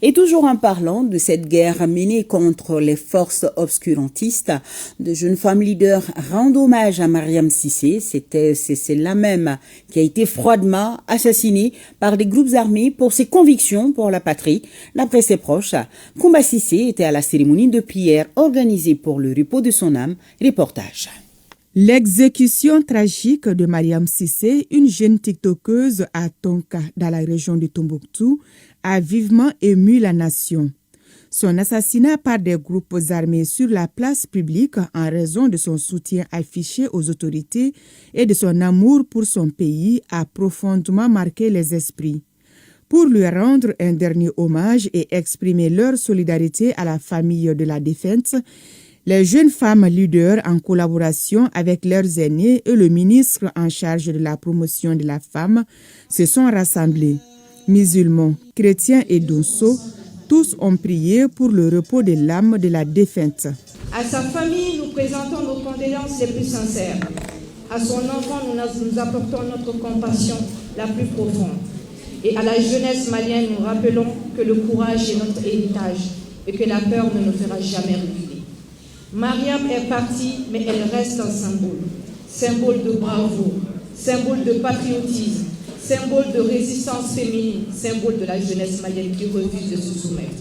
Et toujours en parlant de cette guerre menée contre les forces obscurantistes, de jeunes femmes leaders rendent hommage à Mariam Cissé. C'est celle-là même qui a été froidement assassinée par des groupes armés pour ses convictions pour la patrie. D'après ses proches, Koumba Cissé était à la cérémonie de prière organisée pour le repos de son âme. Reportage. L'exécution tragique de Mariam Cissé, une jeune tiktokeuse à Tonka, dans la région de Tombouctou, a vivement ému la nation. Son assassinat par des groupes armés sur la place publique en raison de son soutien affiché aux autorités et de son amour pour son pays a profondément marqué les esprits. Pour lui rendre un dernier hommage et exprimer leur solidarité à la famille de la défunte, les jeunes femmes leaders, en collaboration avec leurs aînés et le ministre en charge de la promotion de la femme, se sont rassemblés. Musulmans, chrétiens et donso, tous ont prié pour le repos de l'âme de la défunte. À sa famille, nous présentons nos condoléances les plus sincères. À son enfant, nous apportons notre compassion la plus profonde. Et à la jeunesse malienne, nous rappelons que le courage est notre héritage et que la peur ne nous fera jamais reculer. Mariam est partie, mais elle reste un symbole. Symbole de bravoure, symbole de patriotisme, symbole de résistance féminine, symbole de la jeunesse malienne qui refuse de se soumettre.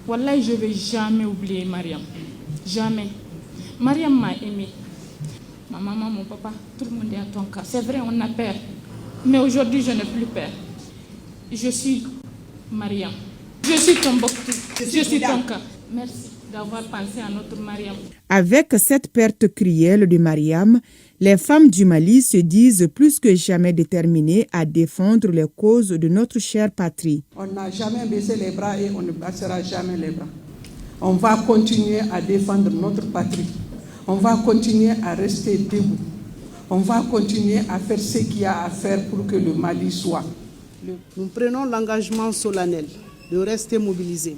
Wallahi, je ne vais jamais oublier Mariam. Jamais. Mariam m'a aimé. Ma maman, mon papa, tout le monde est à ton cas. C'est vrai, on a peur. Mais aujourd'hui, je n'ai plus peur. Je suis Mariam. Je suis Tombouctou. Je suis Tonka. Merci d'avoir pensé à notre Mariam. Avec cette perte cruelle de Mariam, les femmes du Mali se disent plus que jamais déterminées à défendre les causes de notre chère patrie. On n'a jamais baissé les bras et on ne baissera jamais les bras. On va continuer à défendre notre patrie. On va continuer à rester debout. On va continuer à faire ce qu'il y a à faire pour que le Mali soit. Nous prenons l'engagement solennel de rester mobilisés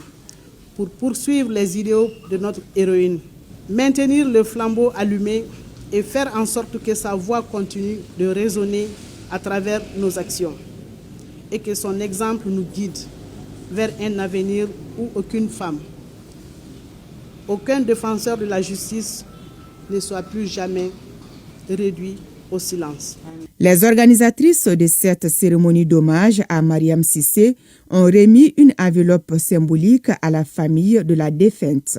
pour poursuivre les idéaux de notre héroïne, maintenir le flambeau allumé et faire en sorte que sa voix continue de résonner à travers nos actions et que son exemple nous guide vers un avenir où aucune femme, aucun défenseur de la justice ne soit plus jamais réduit au silence. Les organisatrices de cette cérémonie d'hommage à Mariam Cissé ont remis une enveloppe symbolique à la famille de la défunte.